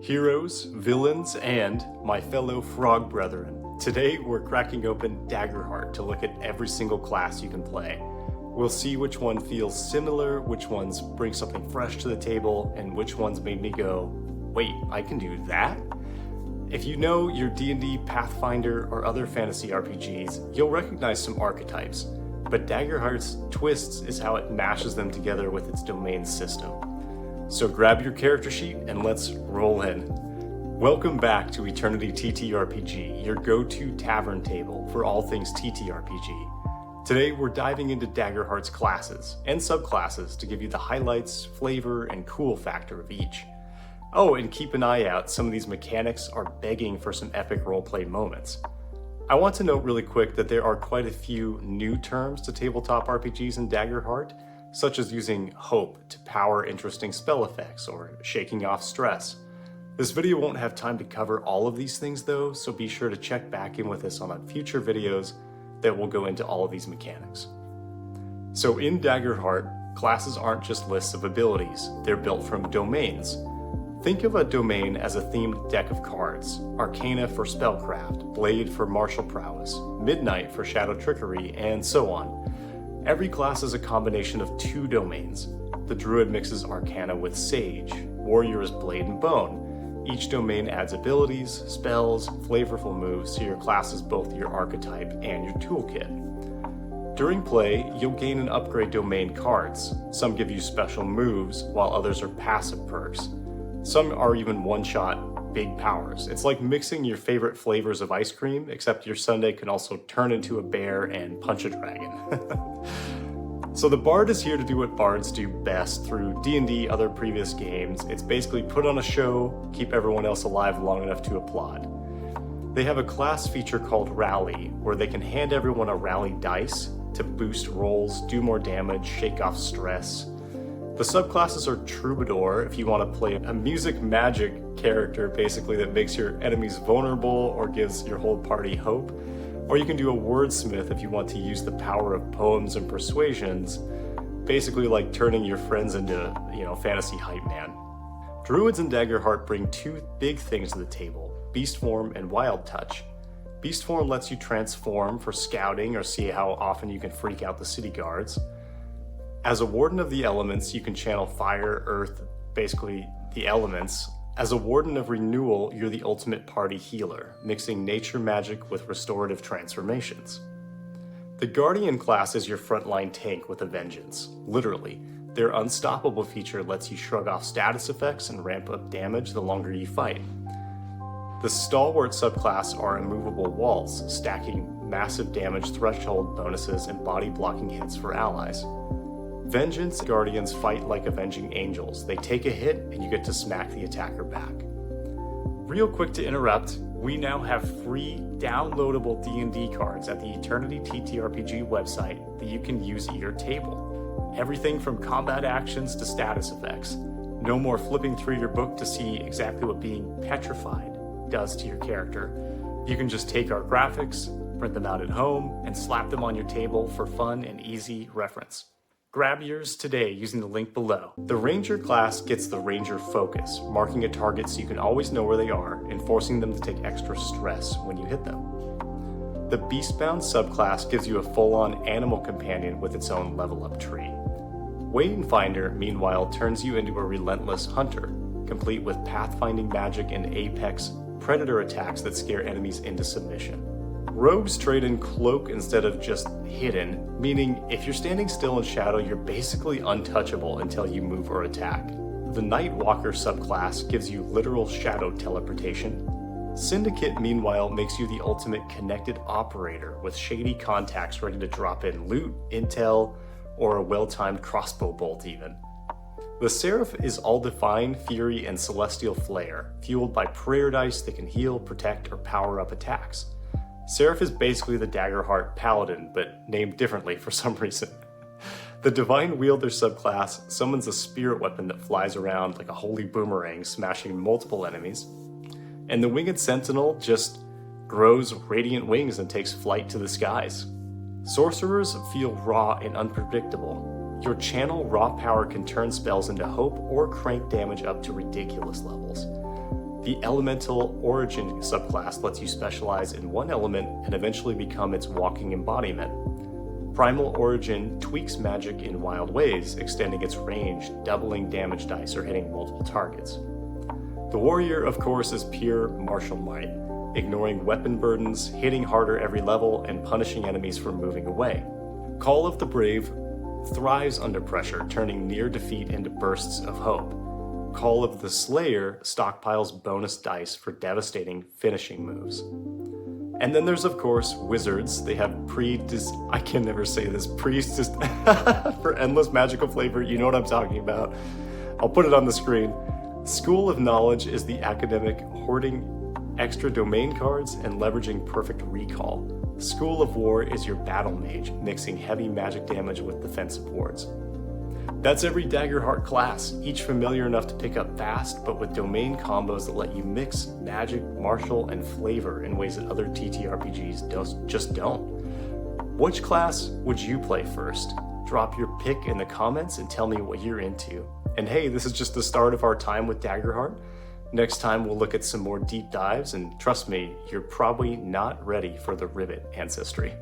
Heroes, villains, and my fellow frog brethren. Today we're cracking open Daggerheart to look at every single class you can play. We'll see which one feels similar, which ones bring something fresh to the table, and which ones made me go, wait, I can do that? If you know your D&D, Pathfinder, or other fantasy RPGs, you'll recognize some archetypes, but Daggerheart's twists is how it mashes them together with its domain system. So grab your character sheet and let's roll in. Welcome back to Eternity TTRPG, your go-to tavern table for all things TTRPG. Today we're diving into Daggerheart's classes and subclasses to give you the highlights, flavor, and cool factor of each. Oh, and keep an eye out, some of these mechanics are begging for some epic roleplay moments. I want to note really quick that there are quite a few new terms to tabletop RPGs in Daggerheart, such as using hope to power interesting spell effects or shaking off stress. This video won't have time to cover all of these things though, so be sure to check back in with us on future videos that will go into all of these mechanics. So in Daggerheart, classes aren't just lists of abilities, they're built from domains. Think of a domain as a themed deck of cards: Arcana for spellcraft, Blade for martial prowess, Midnight for shadow trickery, and so on. Every class is a combination of two domains. The Druid mixes Arcana with Sage, Warrior is Blade and Bone. Each domain adds abilities, spells, flavorful moves, so your class is both your archetype and your toolkit. During play, you'll gain and upgrade domain cards. Some give you special moves, while others are passive perks. Some are even one-shot big powers. It's like mixing your favorite flavors of ice cream, except your sundae can also turn into a bear and punch a dragon. So the Bard is here to do what bards do best through D&D, other previous games. It's basically put on a show, keep everyone else alive long enough to applaud. They have a class feature called Rally, where they can hand everyone a rally dice to boost rolls, do more damage, shake off stress. The subclasses are Troubadour if you want to play a music magic character basically that makes your enemies vulnerable or gives your whole party hope. Or you can do a Wordsmith if you want to use the power of poems and persuasions, basically like turning your friends into, fantasy hype man. Druids and Daggerheart bring two big things to the table: Beast Form and Wild Touch. Beast Form lets you transform for scouting or see how often you can freak out the city guards. As a Warden of the Elements, you can channel fire, earth, basically the elements. As a Warden of Renewal, you're the ultimate party healer, mixing nature magic with restorative transformations. The Guardian class is your frontline tank with a vengeance, literally. Their Unstoppable feature lets you shrug off status effects and ramp up damage the longer you fight. The Stalwart subclass are immovable walls, stacking massive damage threshold bonuses and body blocking hits for allies. Vengeance Guardians fight like avenging angels. They take a hit and you get to smack the attacker back. Real quick to interrupt, we now have free downloadable D&D cards at the Eternity TTRPG website that you can use at your table. Everything from combat actions to status effects. No more flipping through your book to see exactly what being petrified does to your character. You can just take our graphics, print them out at home, and slap them on your table for fun and easy reference. Grab yours today using the link below. The Ranger class gets the Ranger focus, marking a target so you can always know where they are and forcing them to take extra stress when you hit them. The Beastbound subclass gives you a full-on animal companion with its own level-up tree. Wayfinder, meanwhile, turns you into a relentless hunter, complete with pathfinding magic and apex predator attacks that scare enemies into submission. Rogues trade in cloak instead of just hidden, meaning if you're standing still in shadow, you're basically untouchable until you move or attack. The Nightwalker subclass gives you literal shadow teleportation. Syndicate, meanwhile, makes you the ultimate connected operator with shady contacts ready to drop in loot, intel, or a well-timed crossbow bolt even. The Seraph is all-defined fury and celestial flare, fueled by prayer dice that can heal, protect, or power up attacks. Seraph is basically the Daggerheart Paladin, but named differently for some reason. The Divine Wielder subclass summons a spirit weapon that flies around like a holy boomerang, smashing multiple enemies. And the Winged Sentinel just grows radiant wings and takes flight to the skies. Sorcerers feel raw and unpredictable. Your channel raw power can turn spells into hope or crank damage up to ridiculous levels. The Elemental Origin subclass lets you specialize in one element and eventually become its walking embodiment. Primal Origin tweaks magic in wild ways, extending its range, doubling damage dice, or hitting multiple targets. The Warrior, of course, is pure martial might, ignoring weapon burdens, hitting harder every level, and punishing enemies for moving away. Call of the Brave thrives under pressure, turning near defeat into bursts of hope. Call of the Slayer stockpiles bonus dice for devastating finishing moves. And then there's, of course, Wizards. They have I can never say this, for endless magical flavor. You know what I'm talking about. I'll put it on the screen. School of Knowledge is the academic, hoarding extra domain cards and leveraging perfect recall. School of War is your battle mage, mixing heavy magic damage with defensive wards. That's every Daggerheart class, each familiar enough to pick up fast, but with domain combos that let you mix magic, martial, and flavor in ways that other TTRPGs just don't. Which class would you play first? Drop your pick in the comments and tell me what you're into. And hey, this is just the start of our time with Daggerheart. Next time we'll look at some more deep dives, and trust me, you're probably not ready for the Rivet ancestry.